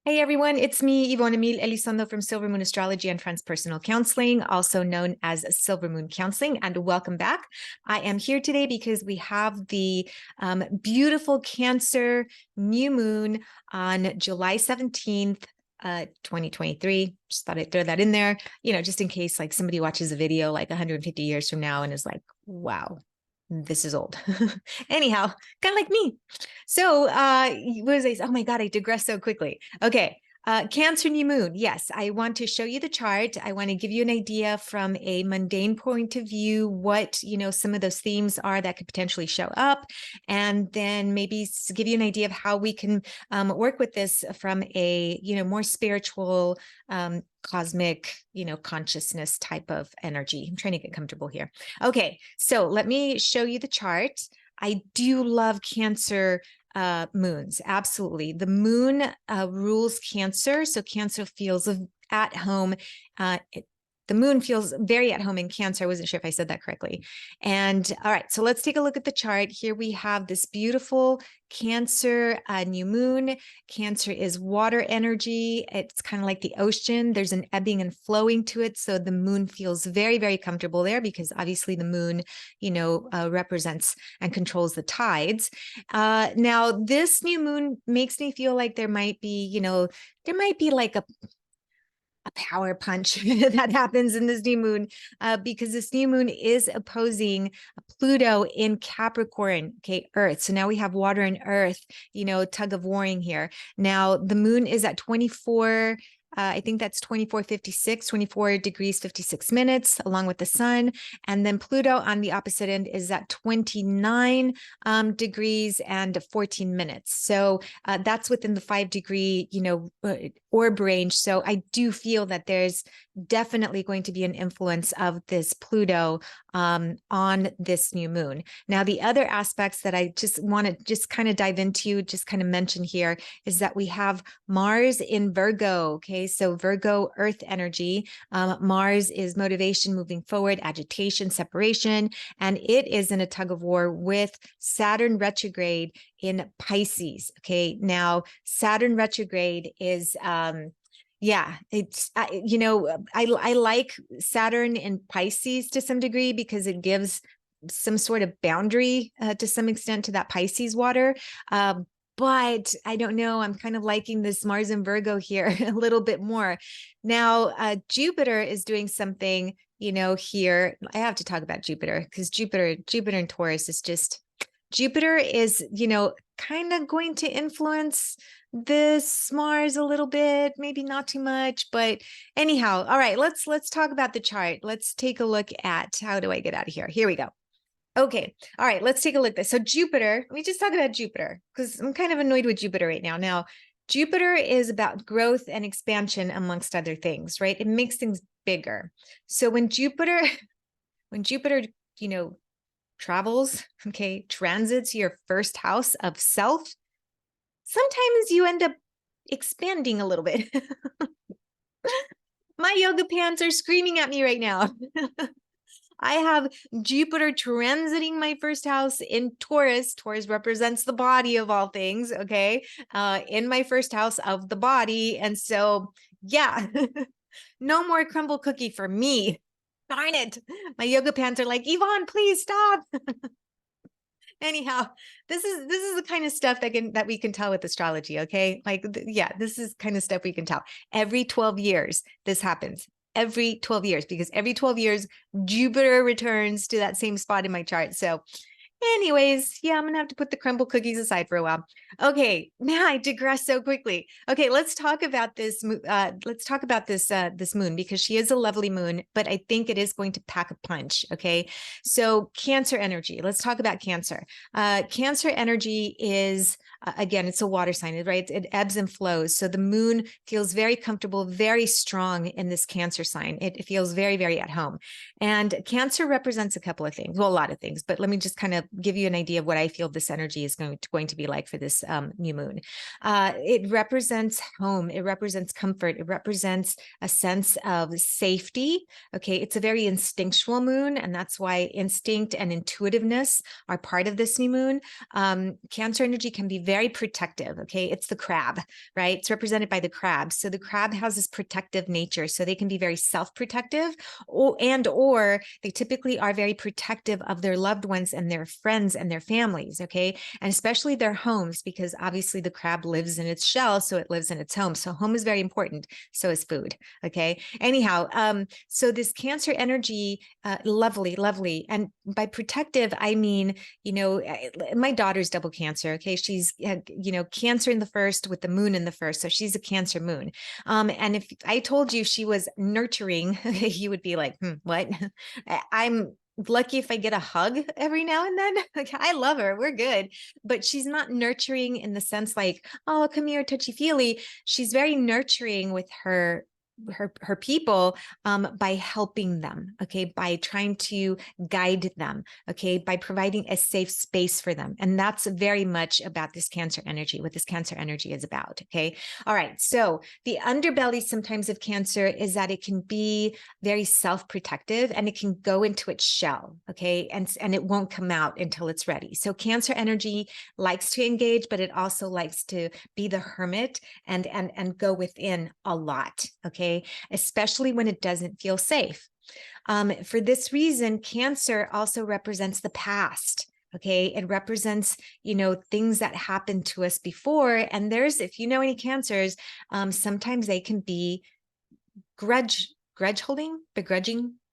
Hey everyone, it's me, Yvonne Emile Elizondo from Silver Moon Astrology and Transpersonal Counseling, also known as Silver Moon Counseling, and welcome back. I am here today because we have the beautiful Cancer new moon on July 17th, 2023. Just thought I'd throw that in there, just in case like somebody watches a video like 150 years from now and is like, wow, this is old. Anyhow, kind of like me. So what was I? Oh my God, I digress so quickly. Okay. Cancer new moon. Yes, I want to show you the chart. I want to give you an idea from a mundane point of view, what, some of those themes are that could potentially show up. And then maybe give you an idea of how we can work with this from a, more spiritual, cosmic, consciousness type of energy. I'm trying to get comfortable here. Okay, so let me show you the chart. I do love Cancer moons. Absolutely. The moon rules Cancer. So Cancer feels at home. The moon feels very at home in Cancer. I wasn't sure if I said that correctly. And all right, so let's take a look at the chart. Here we have this beautiful Cancer new moon. Cancer is water energy. It's kind of like the ocean. There's an ebbing and flowing to it. So the moon feels very, very comfortable there because obviously the moon, represents and controls the tides. Now, this new moon makes me feel like there might be, like a power punch that happens in this new moon because this new moon is opposing Pluto in Capricorn, okay, Earth. So now we have water and earth, tug of warring here. Now the moon is at 24, I think that's 24:56, 24 degrees, 56 minutes, along with the sun. And then Pluto on the opposite end is at 29 degrees and 14 minutes. So that's within the 5-degree, orb range. So I do feel that there's definitely going to be an influence of this Pluto on this new moon. Now, the other aspects that I just want to just kind of dive into, just kind of mention here is that we have Mars in Virgo. Okay, so Virgo, earth energy. Mars is motivation, moving forward, agitation, separation, and it is in a tug of war with Saturn retrograde in Pisces. Okay, now Saturn retrograde is it's I like Saturn in Pisces to some degree because it gives some sort of boundary to some extent to that Pisces water. But I don't know, I'm kind of liking this Mars and Virgo here a little bit more. Now, Jupiter is doing something, here. I have to talk about Jupiter because Jupiter and Taurus is just, Jupiter is, kind of going to influence this Mars a little bit, maybe not too much, but anyhow, all right, let's talk about the chart. Let's take a look at, how do I get out of here? Here we go. Okay. All right. Let's take a look at this. So Jupiter, let me just talk about Jupiter because I'm kind of annoyed with Jupiter right now. Now, Jupiter is about growth and expansion amongst other things, right? It makes things bigger. So when Jupiter, travels, okay, transits your first house of self, sometimes you end up expanding a little bit. My yoga pants are screaming at me right now. I have Jupiter transiting my first house in Taurus. Taurus represents the body of all things, okay? In my first house of the body. And so, yeah, no more crumble cookie for me. Darn it. My yoga pants are like, Yvonne, please stop. Anyhow, this is the kind of stuff that we can tell with astrology, okay? Like, this is kind of stuff we can tell. Every 12 years, this happens. Every 12 years, because every 12 years, Jupiter returns to that same spot in my chart. So anyways, yeah, I'm gonna have to put the crumble cookies aside for a while. Okay, now I digress so quickly. Okay, let's talk about this. This moon because she is a lovely moon, but I think it is going to pack a punch. Okay, so Cancer energy. Let's talk about Cancer. Cancer energy is again, it's a water sign, right? It ebbs and flows. So the moon feels very comfortable, very strong in this Cancer sign. It feels very, very at home. And Cancer represents a couple of things. Well, a lot of things, but let me just kind of give you an idea of what I feel this energy is going to be like for this new moon. It represents home. It represents comfort. It represents a sense of safety. Okay. It's a very instinctual moon, and that's why instinct and intuitiveness are part of this new moon. Cancer energy can be very protective. Okay. It's the crab, right? It's represented by the crab. So the crab has this protective nature. So they can be very self-protective, or they typically are very protective of their loved ones and their friends and their families. Okay. And especially their homes, because obviously the crab lives in its shell. So it lives in its home. So home is very important. So is food. Okay. Anyhow, so this Cancer energy, lovely, lovely. And by protective, I mean, my daughter's double Cancer. Okay. She's, Cancer in the first with the moon in the first. So she's a Cancer moon. And if I told you she was nurturing, you would be like, what? I'm lucky if I get a hug every now and then. Like, I love her. We're good. But she's not nurturing in the sense like, oh, come here, touchy feely. She's very nurturing with her people, by helping them, okay, by trying to guide them, okay, by providing a safe space for them. And that's very much about this Cancer energy, what this Cancer energy is about, okay. All right, so the underbelly sometimes of Cancer is that it can be very self-protective, and it can go into its shell, okay, and it won't come out until it's ready. So Cancer energy likes to engage, but it also likes to be the hermit and go within a lot, okay, especially when it doesn't feel safe. For this reason, Cancer also represents the past. Okay, it represents, things that happened to us before. And if you know any Cancers, sometimes they can be begrudging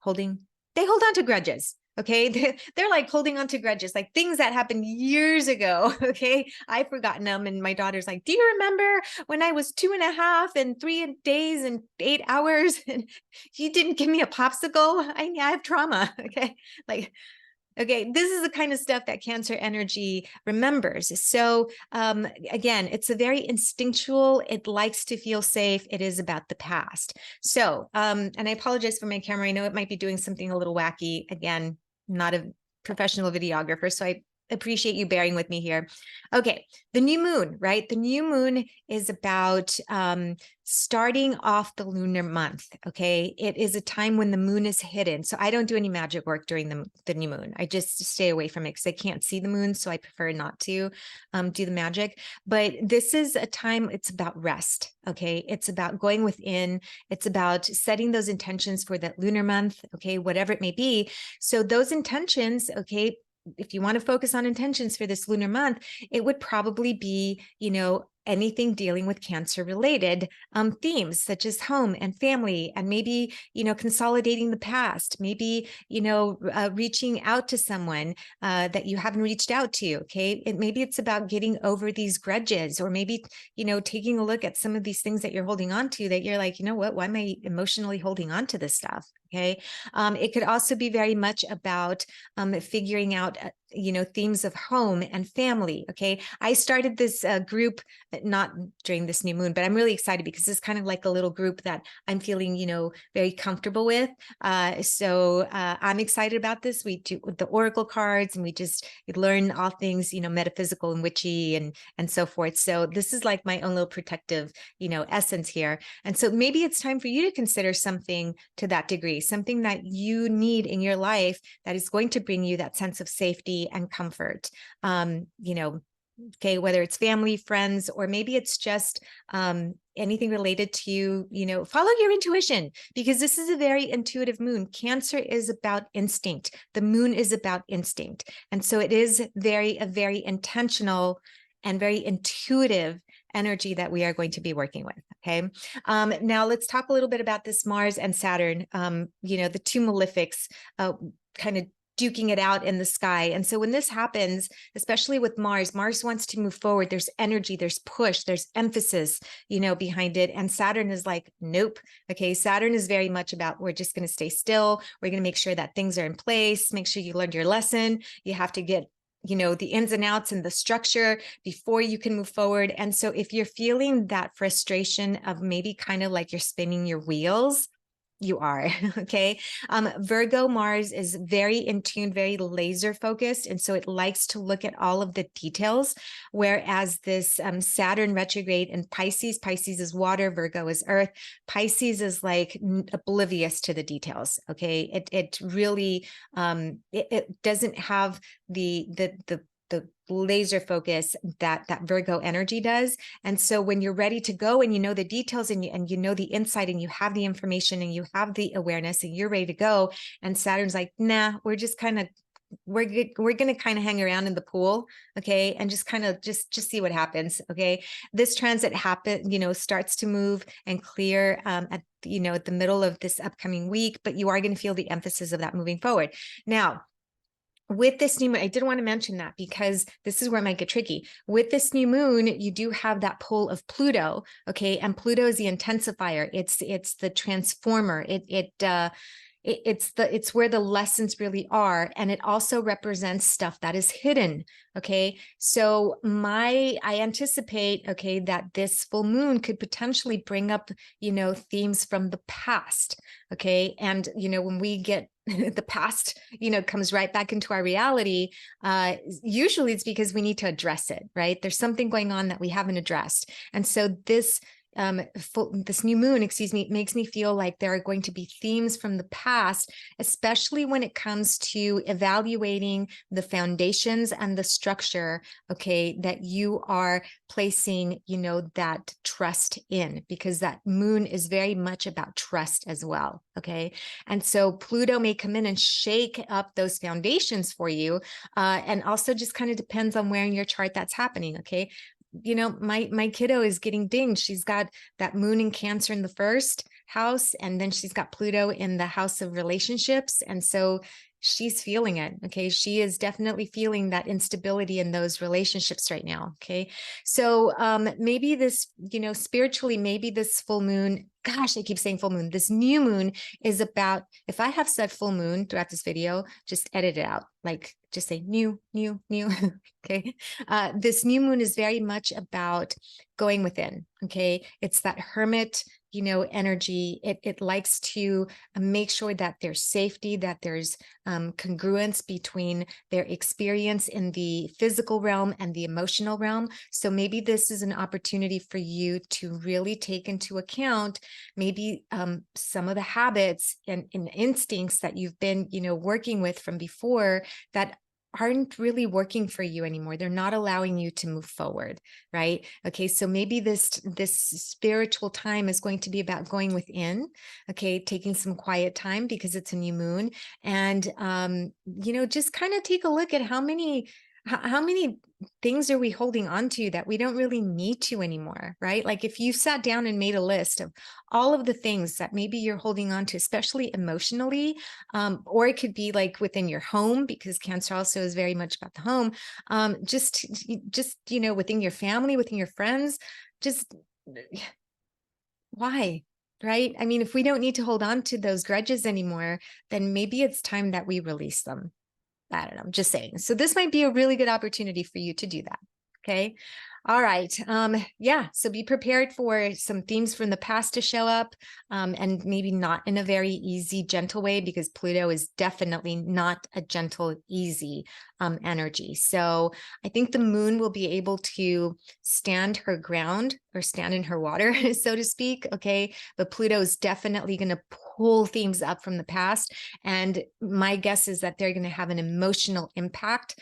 holding. They hold on to grudges. Okay, they're like holding on to grudges, like things that happened years ago. Okay, I've forgotten them. And my daughter's like, do you remember when I was 2.5 and 3 days and 8 hours and you didn't give me a popsicle? I have trauma. Okay, like, okay, this is the kind of stuff that Cancer energy remembers. So again, it's a very instinctual, it likes to feel safe. It is about the past. So, and I apologize for my camera. I know it might be doing something a little wacky. Again, not a professional videographer, so I appreciate you bearing with me here. Okay, the new moon, right? The new moon is about starting off the lunar month, okay? It is a time when the moon is hidden. So I don't do any magic work during the new moon. I just stay away from it because I can't see the moon, so I prefer not to do the magic. But this is a time, it's about rest, okay? It's about going within. It's about setting those intentions for that lunar month, okay? Whatever it may be. So those intentions, okay, if you want to focus on intentions for this lunar month, it would probably be, anything dealing with Cancer related themes such as home and family, and maybe, consolidating the past, maybe, reaching out to someone that you haven't reached out to. Okay. Maybe it's about getting over these grudges, or maybe, taking a look at some of these things that you're holding on to that you're like, what, why am I emotionally holding on to this stuff? Okay. It could also be very much about figuring out, themes of home and family. Okay. I started this group, not during this new moon, but I'm really excited because it's kind of like a little group that I'm feeling, very comfortable with. So I'm excited about this. We do the oracle cards, and we learn all things, metaphysical and witchy and so forth. So this is like my own little protective, essence here. And so maybe it's time for you to consider something to that degree, something that you need in your life that is going to bring you that sense of safety and comfort. Okay, whether it's family, friends, or maybe it's just anything related to, follow your intuition, because this is a very intuitive moon. Cancer is about instinct. The moon is about instinct. And so it is a very intentional and very intuitive energy that we are going to be working with. Okay. Now let's talk a little bit about this Mars and Saturn, the two malefics, kind of duking it out in the sky. And so when this happens, especially with Mars wants to move forward. There's energy, there's push, there's emphasis, behind it. And Saturn is like, nope. Okay. Saturn is very much about, we're just going to stay still. We're going to make sure that things are in place. Make sure you learned your lesson. You have to get the ins and outs and the structure before you can move forward. And so if you're feeling that frustration of maybe kind of like you're spinning your wheels, you are. Okay. Virgo Mars is very in tune, very laser focused. And so it likes to look at all of the details. Whereas this Saturn retrograde in Pisces, Pisces is water, Virgo is earth. Pisces is like oblivious to the details. Okay. It really, it doesn't have the laser focus that Virgo energy does. And so when you're ready to go and you know the details and you know the insight and you have the information and you have the awareness and you're ready to go, and Saturn's like, nah, we're just kind of we're going to kind of hang around in the pool, okay, and just kind of just see what happens. Okay, this transit starts to move and clear at the middle of this upcoming week, but you are going to feel the emphasis of that moving forward. Now, with this new moon, I did want to mention that because this is where it might get tricky. With this new moon, you do have that pull of Pluto, okay? And Pluto is the intensifier. It's the transformer. It's where the lessons really are, and it also represents stuff that is hidden. Okay, so I anticipate, okay, that this full moon could potentially bring up themes from the past. Okay, and when we get the past comes right back into our reality, usually it's because we need to address it, right? There's something going on that we haven't addressed, and so this new moon, makes me feel like there are going to be themes from the past, especially when it comes to evaluating the foundations and the structure, okay, that you are placing, that trust in, because that moon is very much about trust as well, okay? And so Pluto may come in and shake up those foundations for you, and also just kind of depends on where in your chart that's happening, okay? My kiddo is getting dinged. She's got that moon in Cancer in the first house, and then she's got Pluto in the house of relationships. And so she's feeling it. Okay. She is definitely feeling that instability in those relationships right now. Okay. So maybe this, spiritually, maybe this full moon, gosh, I keep saying full moon, this new moon is about, if I have said full moon throughout this video, just edit it out. Like just say new. Okay. This new moon is very much about going within. Okay. It's that hermit, energy. It likes to make sure that there's safety, that there's congruence between their experience in the physical realm and the emotional realm. So maybe this is an opportunity for you to really take into account maybe some of the habits and instincts that you've been, working with from before that aren't really working for you anymore. They're not allowing you to move forward, right? Okay, so maybe this spiritual time is going to be about going within, okay, taking some quiet time because it's a new moon, and just kind of take a look at how many things are we holding on to that we don't really need to anymore, right? Like if you sat down and made a list of all of the things that maybe you're holding on to, especially emotionally, or it could be like within your home, because Cancer also is very much about the home, just within your family, within your friends, just why? Right? I mean, if we don't need to hold on to those grudges anymore, then maybe it's time that we release them. I don't know, I'm just saying. So this might be a really good opportunity for you to do that. Okay. All right. Yeah. So be prepared for some themes from the past to show up, and maybe not in a very easy, gentle way, because Pluto is definitely not a gentle, easy energy. So I think the moon will be able to stand her ground or stand in her water, so to speak. Okay. But Pluto is definitely going to pull themes up from the past. And my guess is that they're going to have an emotional impact.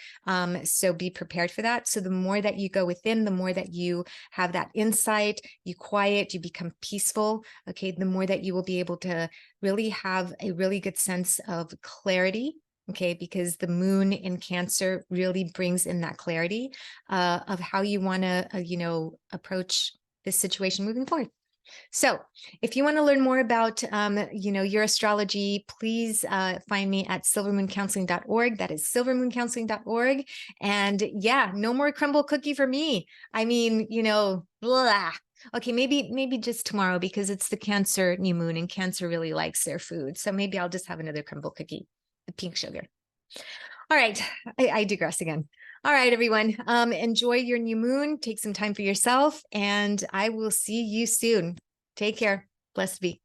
So be prepared for that. So the more that you go within, the more that you have that insight, you quiet, you become peaceful. Okay. The more that you will be able to really have a really good sense of clarity. Okay, because the moon in Cancer really brings in that clarity of how you want to, approach this situation moving forward. So if you want to learn more about, your astrology, please find me at silvermooncounseling.org. That is silvermooncounseling.org. And yeah, no more crumble cookie for me. I mean, blah. Okay, maybe just tomorrow, because it's the Cancer new moon and Cancer really likes their food. So maybe I'll just have another crumble cookie, the pink sugar. All right, I digress again. All right, everyone, enjoy your new moon. Take some time for yourself, and I will see you soon. Take care. Blessed be.